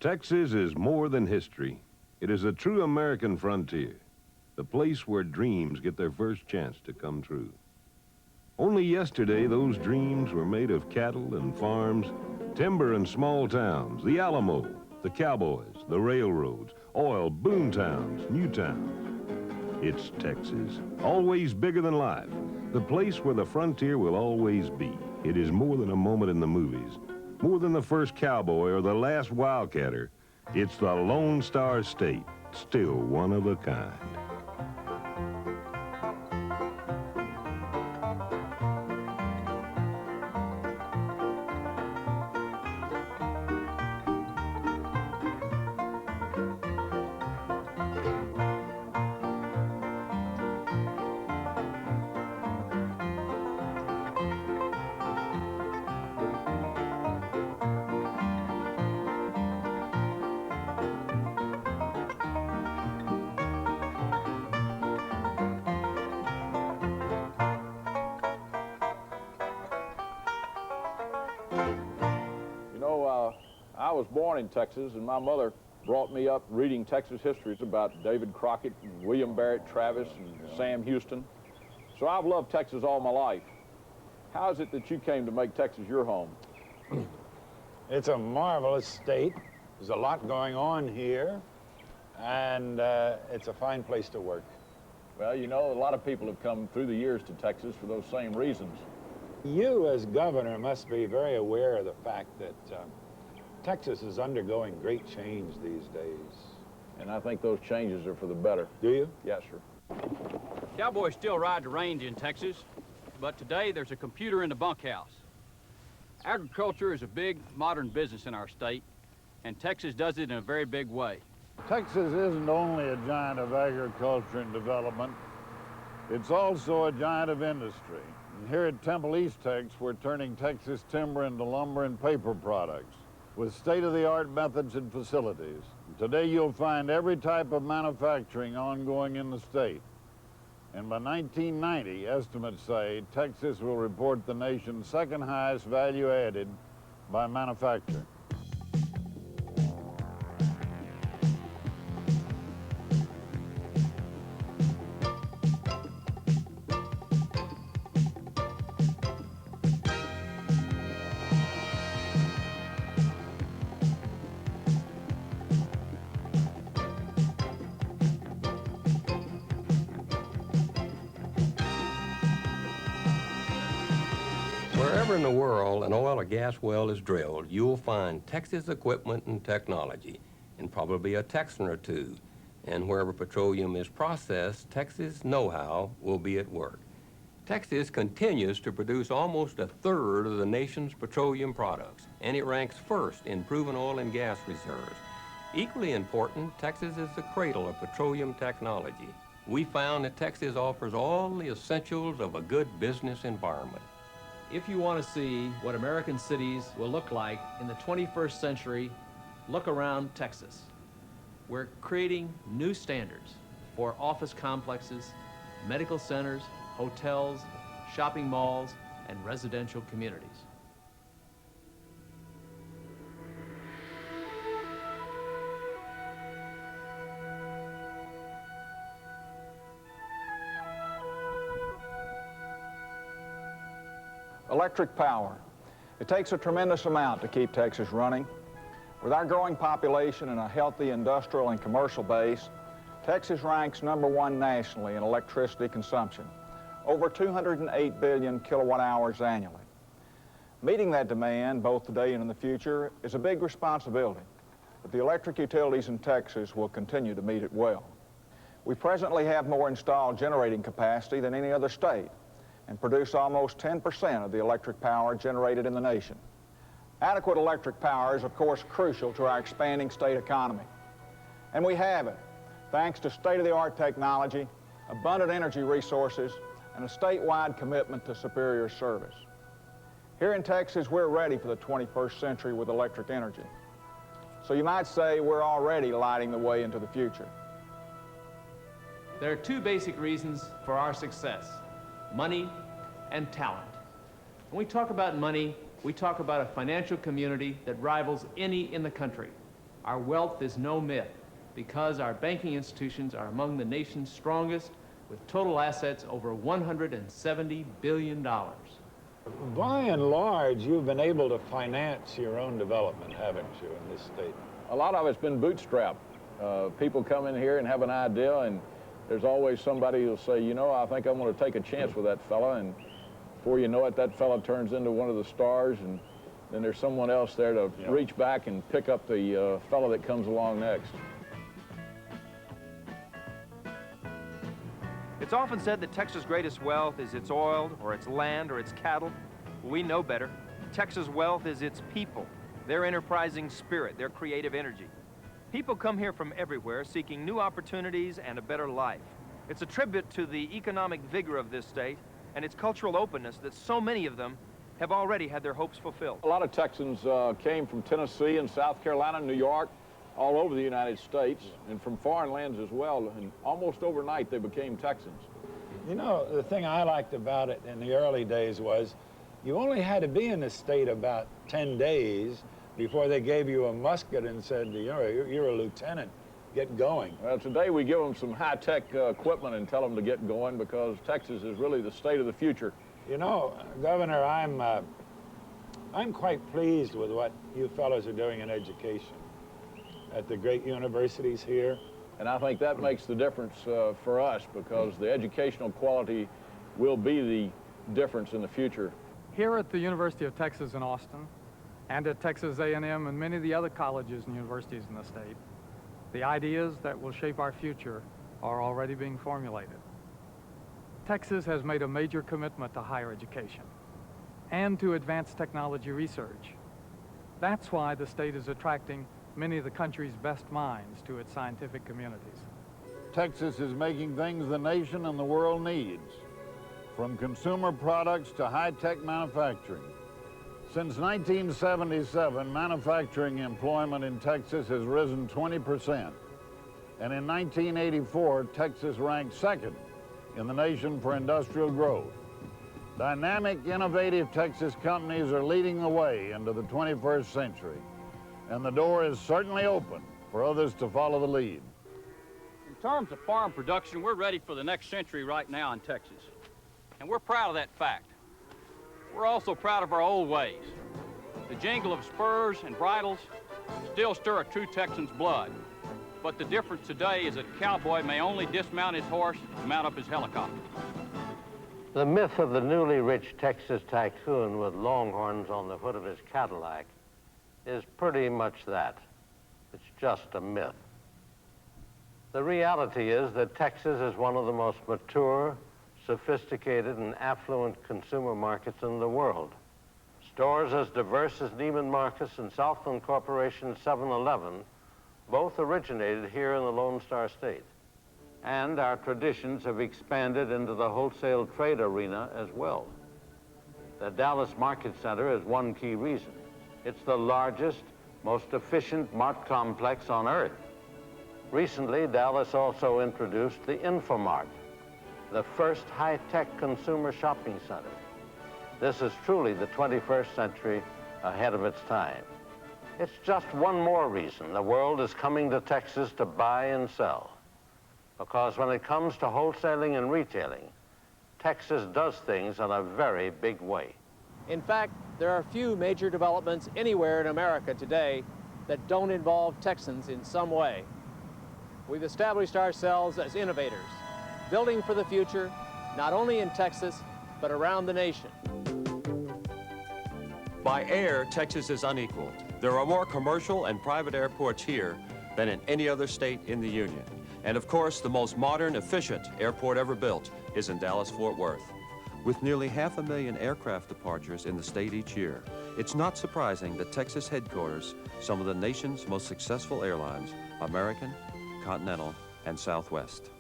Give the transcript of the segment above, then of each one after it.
Texas is more than history. It is a true American frontier, the place where dreams get their first chance to come true. Only yesterday, those dreams were made of cattle and farms, timber and small towns, the Alamo, the cowboys, the railroads, oil, boom towns, new towns. It's Texas, always bigger than life, the place where the frontier will always be. It is more than a moment in the movies, more than the first cowboy or the last wildcatter. It's the Lone Star State, still one of a kind. I was born in Texas, and my mother brought me up reading Texas histories about David Crockett and William Barrett Travis and Sam Houston. So I've loved Texas all my life. How is it that you came to make Texas your home? It's a marvelous state. There's a lot going on here, and it's a fine place to work. Well, you know, a lot of people have come through the years to Texas for those same reasons. You, as governor, must be very aware of the fact that Texas is undergoing great change these days. And I think those changes are for the better. Do you? Yes, sir. Cowboys still ride the range in Texas, but today there's a computer in the bunkhouse. Agriculture is a big, modern business in our state, and Texas does it in a very big way. Texas isn't only a giant of agriculture and development, it's also a giant of industry. And here at Temple East Tex, we're turning Texas timber into lumber and paper products with state-of-the-art methods and facilities. Today you'll find every type of manufacturing ongoing in the state. And by 1990, estimates say Texas will report the nation's second highest value added by manufacture. Wherever in the world an oil or gas well is drilled, you'll find Texas equipment and technology, and probably a Texan or two. And wherever petroleum is processed, Texas know-how will be at work. Texas continues to produce almost a third of the nation's petroleum products, and it ranks first in proven oil and gas reserves. Equally important, Texas is the cradle of petroleum technology. We found that Texas offers all the essentials of a good business environment. If you want to see what American cities will look like in the 21st century, look around Texas. We're creating new standards for office complexes, medical centers, hotels, shopping malls, and residential communities. Electric power. It takes a tremendous amount to keep Texas running. With our growing population and a healthy industrial and commercial base, Texas ranks #1 nationally in electricity consumption, over 208 billion kilowatt hours annually. Meeting that demand, both today and in the future, is a big responsibility, but the electric utilities in Texas will continue to meet it well. We presently have more installed generating capacity than any other state, and produce almost 10% of the electric power generated in the nation. Adequate electric power is, of course, crucial to our expanding state economy. And we have it, thanks to state-of-the-art technology, abundant energy resources, and a statewide commitment to superior service. Here in Texas, we're ready for the 21st century with electric energy. So you might say we're already lighting the way into the future. There are two basic reasons for our success: money and talent. When we talk about money, we talk about a financial community that rivals any in the country. Our wealth is no myth because our banking institutions are among the nation's strongest, with total assets over $170 billion. By and large, you've been able to finance your own development, haven't you, in this state? A lot of it's been bootstrapped. People come in here and have an idea, and there's always somebody who'll say, you know, I think I'm going to take a chance with that fella, and before you know it, that fella turns into one of the stars, and then there's someone else there to reach back and pick up the fella that comes along next. It's often said that Texas' greatest wealth is its oil, or its land, or its cattle. Well, we know better. Texas' wealth is its people, their enterprising spirit, their creative energy. People come here from everywhere seeking new opportunities and a better life. It's a tribute to the economic vigor of this state and its cultural openness that so many of them have already had their hopes fulfilled. A lot of Texans came from Tennessee and South Carolina, New York, all over the United States, and from foreign lands as well, and almost overnight they became Texans. You know, the thing I liked about it in the early days was you only had to be in the state about 10 days before they gave you a musket and said, you're a lieutenant, get going. Well, today we give them some high-tech equipment and tell them to get going because Texas is really the state of the future. You know, Governor, I'm quite pleased with what you fellows are doing in education at the great universities here. And I think that makes the difference for us because the educational quality will be the difference in the future. Here at the University of Texas in Austin and at Texas A&M and many of the other colleges and universities in the state, the ideas that will shape our future are already being formulated. Texas has made a major commitment to higher education and to advanced technology research. That's why the state is attracting many of the country's best minds to its scientific communities. Texas is making things the nation and the world needs, from consumer products to high-tech manufacturing. Since 1977, manufacturing employment in Texas has risen 20%. And in 1984, Texas ranked second in the nation for industrial growth. Dynamic, innovative Texas companies are leading the way into the 21st century. And the door is certainly open for others to follow the lead. In terms of farm production, we're ready for the next century right now in Texas. And we're proud of that fact. We're also proud of our old ways. The jingle of spurs and bridles still stir a true Texan's blood. But the difference today is that a cowboy may only dismount his horse and mount up his helicopter. The myth of the newly rich Texas tycoon with longhorns on the hood of his Cadillac is pretty much that. It's just a myth. The reality is that Texas is one of the most mature, sophisticated, and affluent consumer markets in the world. Stores as diverse as Neiman Marcus and Southland Corporation's 7-Eleven both originated here in the Lone Star State. And our traditions have expanded into the wholesale trade arena as well. The Dallas Market Center is one key reason. It's the largest, most efficient mart complex on earth. Recently, Dallas also introduced the Infomart, the first high-tech consumer shopping center. This is truly the 21st century ahead of its time. It's just one more reason the world is coming to Texas to buy and sell. Because when it comes to wholesaling and retailing, Texas does things in a very big way. In fact, there are few major developments anywhere in America today that don't involve Texans in some way. We've established ourselves as innovators, building for the future, not only in Texas, but around the nation. By air, Texas is unequaled. There are more commercial and private airports here than in any other state in the Union. And of course, the most modern, efficient airport ever built is in Dallas-Fort Worth. With nearly 500,000 aircraft departures in the state each year, it's not surprising that Texas headquarters some of the nation's most successful airlines, American, Continental, and Southwest.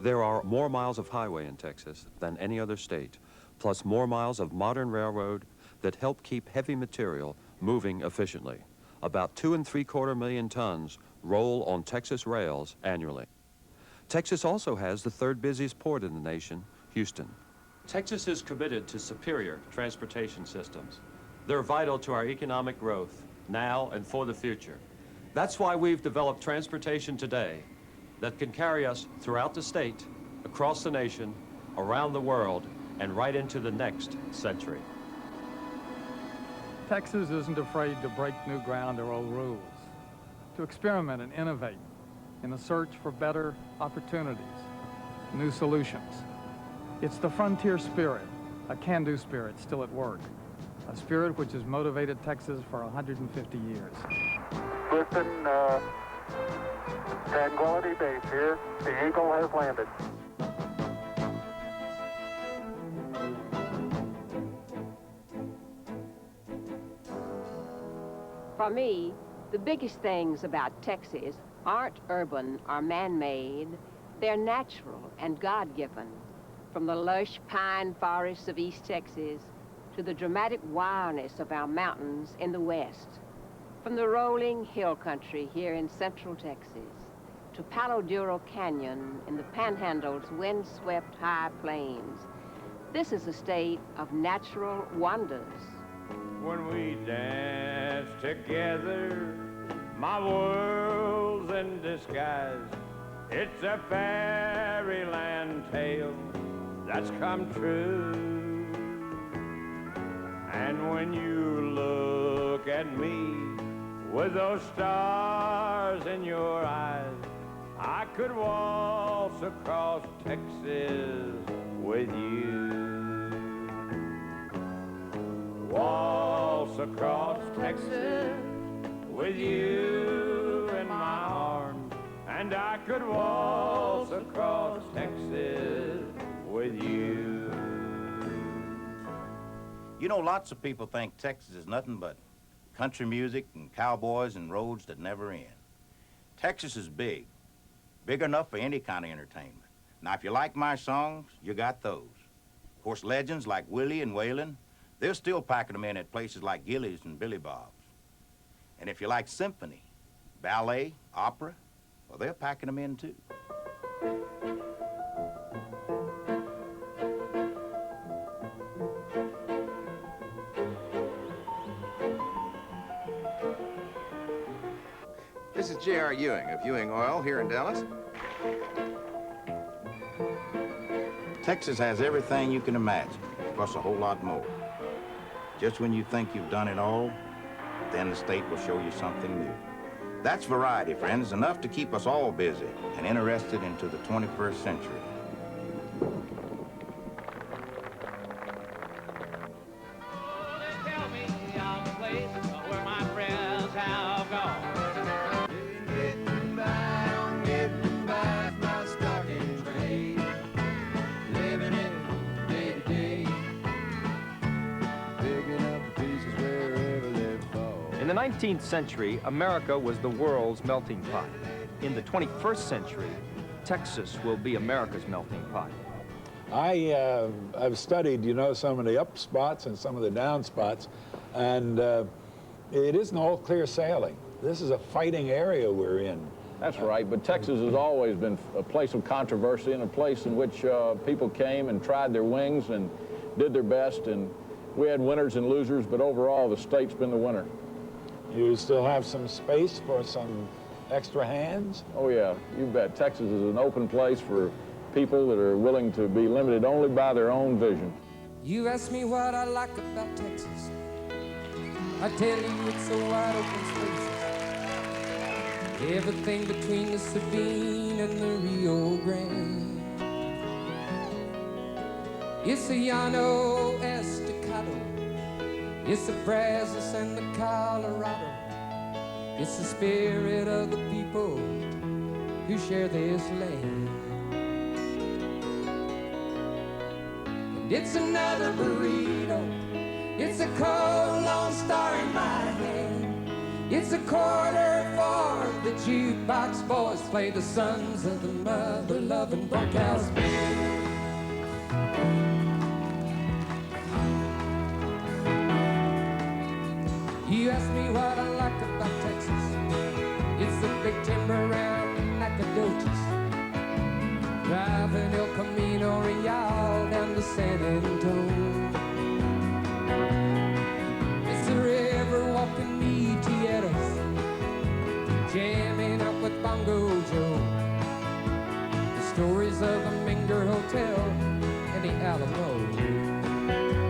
There are more miles of highway in Texas than any other state, plus more miles of modern railroad that help keep heavy material moving efficiently. About 2.75 million tons roll on Texas rails annually. Texas also has the third busiest port in the nation, Houston. Texas is committed to superior transportation systems. They're vital to our economic growth now and for the future. That's why we've developed transportation today that can carry us throughout the state, across the nation, around the world, and right into the next century. Texas isn't afraid to break new ground or old rules, to experiment and innovate in a search for better opportunities, new solutions. It's the frontier spirit, a can-do spirit still at work, a spirit which has motivated Texas for 150 years. Houston, Tranquility Base here. The Eagle has landed. For me, the biggest things about Texas aren't urban or man-made. They're natural and God-given. From the lush pine forests of East Texas to the dramatic wildness of our mountains in the west. From the rolling hill country here in central Texas to Palo Duro Canyon in the Panhandle's wind-swept high plains. This is a state of natural wonders. When we dance together, my world's in disguise. It's a fairyland tale that's come true. And when you look at me with those stars in your eyes, I could waltz across Texas with you. Waltz across Texas with you in my arms, and I could waltz across Texas with you. You know, lots of people think Texas is nothing but country music and cowboys and roads that never end. Texas is big, big enough for any kind of entertainment. Now, if you like my songs, you got those. Of course, legends like Willie and Waylon, they're still packing them in at places like Gilley's and Billy Bob's. And if you like symphony, ballet, opera, well, they're packing them in too. This is J.R. Ewing of Ewing Oil here in Dallas. Texas has everything you can imagine, plus a whole lot more. Just when you think you've done it all, then the state will show you something new. That's variety, friends, enough to keep us all busy and interested into the 21st century. In the 19th century, America was the world's melting pot. In the 21st century, Texas will be America's melting pot. I've studied, you know, some of the up spots and some of the down spots, and it isn't all clear sailing. This is a fighting area we're in. That's right, but Texas has always been a place of controversy and a place in which people came and tried their wings and did their best, and we had winners and losers, but overall the state's been the winner. You still have some space for some extra hands? Oh yeah, you bet. Texas is an open place for people that are willing to be limited only by their own vision. You ask me what I like about Texas. I tell you it's a wide open space. Everything between the Sabine and the Rio Grande. It's the Llano Estacado. It's the Brazos and the Colorado. It's the spirit of the people who share this land. And it's another burrito. It's a cold Lone Star in my hand. It's a quarter for the jukebox boys play the sons of the mother-loving bunkhouse band. You ask me what I like about Texas. It's the big timber around Nacogdoches, driving El Camino Real down to San Antonio. It's the river walking me Tietas, Bongo Joe. The stories of the Minger Hotel and the Alamo.